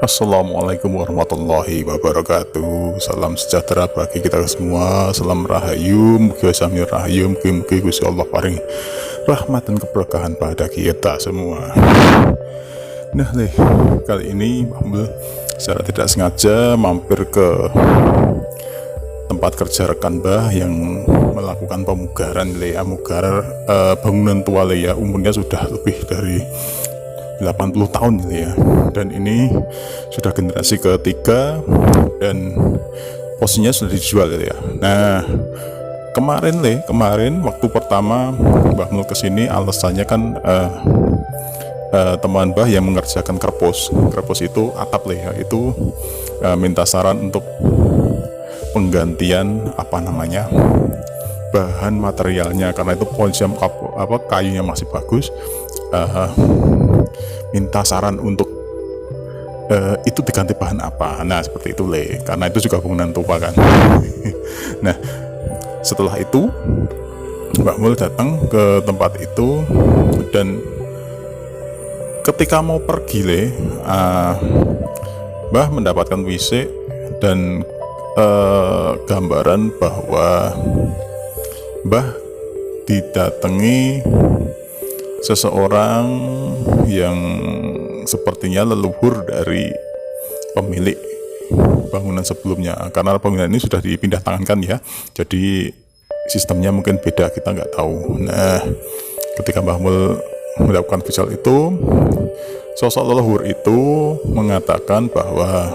Assalamualaikum warahmatullahi wabarakatuh. Salam sejahtera bagi kita semua. Salam rahayu, mugi sami rahayu, mugi Gusti Allah paring rahmat dan keberkahan pada kita semua. Nah, kali ini Mbah secara tidak sengaja mampir ke tempat kerja rekan Mbah yang melakukan pemugaran mugar bangunan tua ya, umurnya sudah lebih dari 80 tahun ya, dan ini sudah generasi ketiga dan posisinya sudah dijual ya. Nah, kemarin waktu pertama Mbah Mul kesini, alasannya kan teman Mbah yang mengerjakan kerpos itu atap ya, itu minta saran untuk penggantian bahan materialnya, karena itu pojam kayunya masih bagus. Minta saran untuk itu diganti bahan apa. Nah, seperti itu karena itu juga bangunan tua kan. Nah, setelah itu Mbak Mul datang ke tempat itu, dan ketika mau pergi Mbah mendapatkan WC dan gambaran bahwa Mbah didatangi seseorang yang sepertinya leluhur dari pemilik bangunan sebelumnya, karena bangunan ini sudah dipindah tangankan ya, jadi sistemnya mungkin beda, kita nggak tahu. Nah, ketika Mbah Mul melakukan visual itu, sosok leluhur itu mengatakan bahwa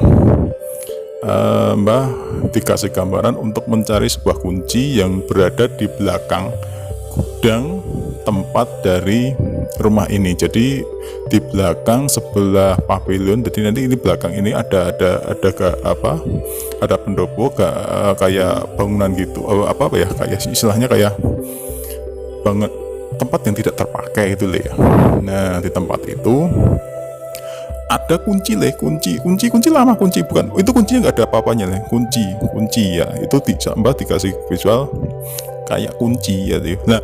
Mbah dikasih gambaran untuk mencari sebuah kunci yang berada di belakang gudang tempat dari rumah ini. Jadi di belakang sebelah pavilion, jadi nanti ini belakang ini ada pendopo kayak bangunan gitu, kayak istilahnya kayak banget tempat yang tidak terpakai itu ya. Nah, di tempat itu ada kunci lama, bukan itu kuncinya nggak ada apa-apanya kunci ya, itu Mbah dikasih visual kayak kunci ya. Nah,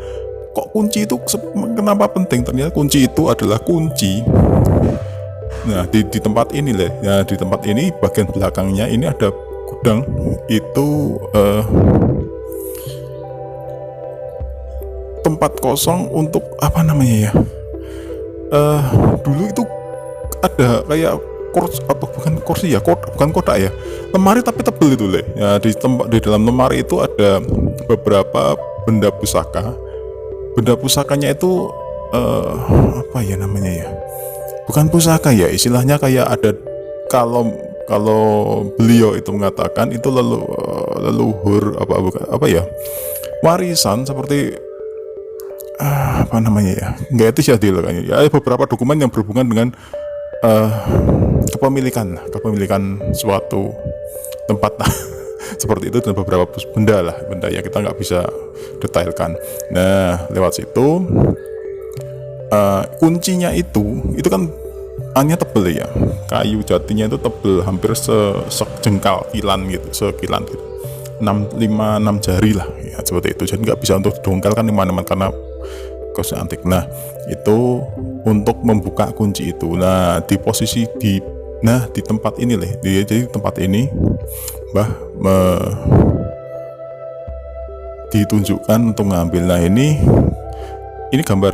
kok kunci itu kenapa penting? Ternyata kunci itu adalah kunci. Nah, di tempat ini ya, di tempat ini bagian belakangnya ini ada gudang, itu tempat kosong untuk dulu itu ada kayak bukan kotak ya, lemari tapi tebel itu ya. Di dalam lemari itu ada beberapa benda pusakanya itu bukan pusaka ya, istilahnya kayak ada, kalau beliau itu mengatakan itu leluhur warisan, seperti nggak etis ya kayaknya ya, beberapa dokumen yang berhubungan dengan kepemilikan suatu tempat seperti itu, dan beberapa benda yang kita nggak bisa detailkan. Nah, lewat situ kuncinya itu kan hanya tebel ya, kayu jatinya itu tebel, hampir sejengkal sekilan gitu, 6 jari lah ya, seperti itu. Jadi nggak bisa untuk didongkalkan di mana-mana karena kos antik. Nah, itu untuk membuka kunci itu. Nah, di tempat ini jadi tempat ini Mbah ditunjukkan untuk ngambil. Nah, ini gambar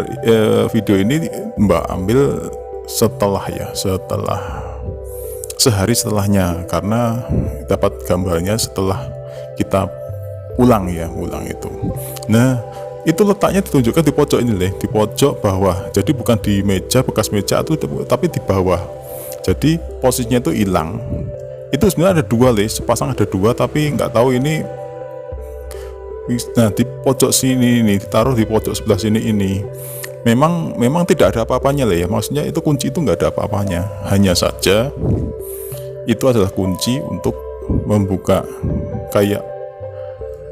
video ini Mbak ambil setelah sehari setelahnya, karena dapat gambarnya setelah kita pulang itu. Nah, itu letaknya ditunjukkan di pojok ini di pojok bawah, jadi bukan di bekas meja itu, tapi di bawah. Jadi posisinya itu hilang. Itu sebenarnya ada dua sepasang ada dua, tapi nggak tahu ini. Nah, di pojok sini ini ditaruh di pojok sebelah sini ini memang tidak ada apa-apanya ya, maksudnya itu kunci itu nggak ada apa-apanya, hanya saja itu adalah kunci untuk membuka kayak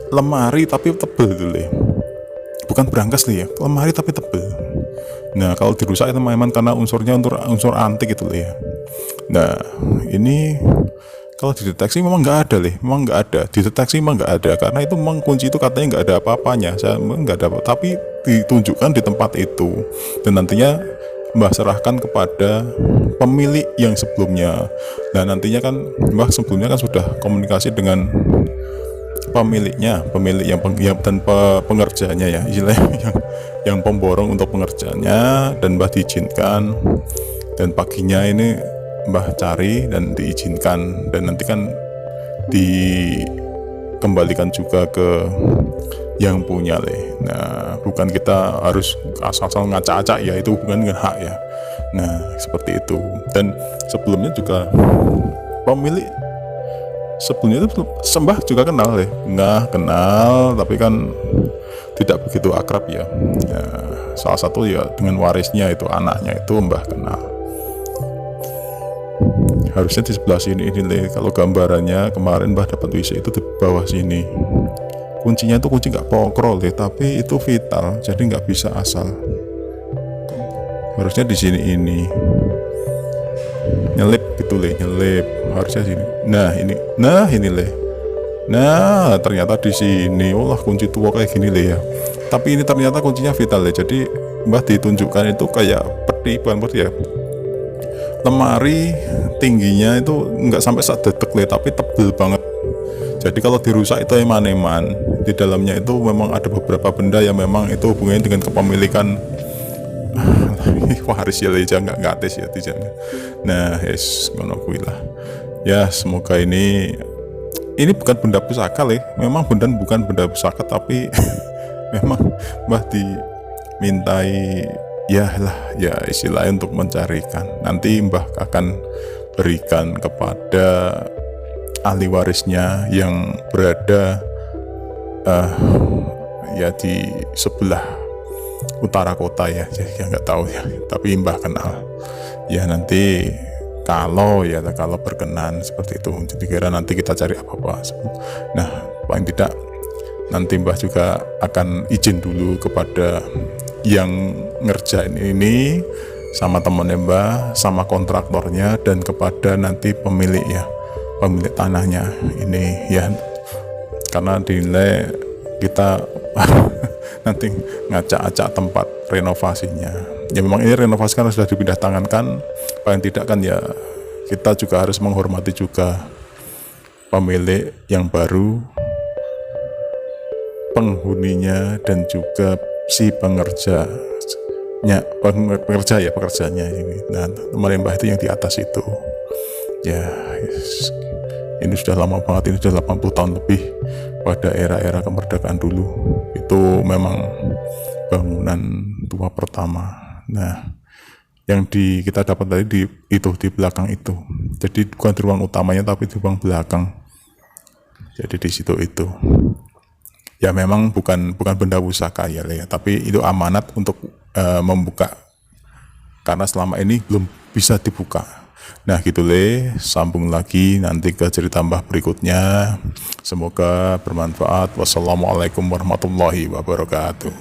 lemari tapi tebel itu bukan berangkas ya, lemari tapi tebel. Nah, kalau dirusak itu memang karena unsurnya unsur antik itu ya. Nah, ini kalau dideteksi memang nggak ada, dideteksi memang nggak ada, karena itu memang kunci itu katanya nggak ada apa-apanya, saya nggak ada apa, tapi ditunjukkan di tempat itu, dan nantinya Mbah serahkan kepada pemilik yang sebelumnya. Nah nantinya kan Mbah sebelumnya kan sudah komunikasi dengan pemiliknya, pemilik dan pengerjanya ya, istilahnya yang pemborong untuk pengerjaannya, dan Mbah diizinkan, dan paginya ini Mbah cari dan diizinkan, dan nanti kan dikembalikan juga ke yang punya Nah bukan kita harus asal-asal ngacak-acak ya, itu bukan dengan hak ya. Nah seperti itu. Dan sebelumnya juga pemilik sebelumnya itu Sembah juga kenal nggak kenal, tapi kan tidak begitu akrab ya. Salah satu ya dengan warisnya itu, anaknya itu Mbah kenal. Harusnya di sebelah sini ini kalau gambarannya kemarin Mbah dapat WC itu di bawah sini. Kuncinya itu kunci nggak pokro tapi itu vital, jadi nggak bisa asal. Harusnya di sini ini nyelip gitu nyelip, harusnya sini. Nah ini nah ternyata di sini kunci tua kayak gini ya. Tapi ini ternyata kuncinya vital jadi Mbah ditunjukkan itu kayak peti, bukan peti ya, lemari tingginya itu nggak sampai sedetek tapi tebel banget. Jadi kalau dirusak itu eman-eman, di dalamnya itu memang ada beberapa benda yang memang itu hubungannya dengan kepemilikan waris ya nggak gratis ya dijana. Nah yes ngono kuwi lah ya. Semoga ini bukan benda pusaka memang bukan benda pusaka, tapi memang Mbah dimintai ya istilahnya untuk mencarikan. Nanti Mbah akan berikan kepada ahli warisnya yang berada ya di sebelah utara kota ya, jadi nggak tahu ya, tapi Mbah kenal ya. Nanti kalau berkenan seperti itu, jadi kira nanti kita cari apa-apa. Nah paling tidak nanti Mbah juga akan izin dulu kepada yang ngerjain ini, sama temennya Mbah, sama kontraktornya, dan kepada nanti pemilik tanahnya ini ya, karena dinilai kita nanti ngacak-acak tempat renovasinya ya. Memang ini renovasi kan sudah dipindah tangankan, paling tidak kan ya kita juga harus menghormati juga pemilik yang baru, penghuninya, dan juga si pekerjanya ini. Nah teman Mbah itu yang di atas itu ya, ini sudah lama banget, ini sudah 80 tahun lebih, pada era-era kemerdekaan dulu. Itu memang bangunan tua pertama. Nah yang kita dapat tadi di belakang itu, jadi bukan di ruang utamanya tapi di ruang belakang. Jadi di situ itu ya memang bukan benda pusaka ya tapi itu amanat untuk membuka, karena selama ini belum bisa dibuka. Nah gitu sambung lagi nanti ke cerita Mbah berikutnya. Semoga bermanfaat. Wassalamualaikum warahmatullahi wabarakatuh.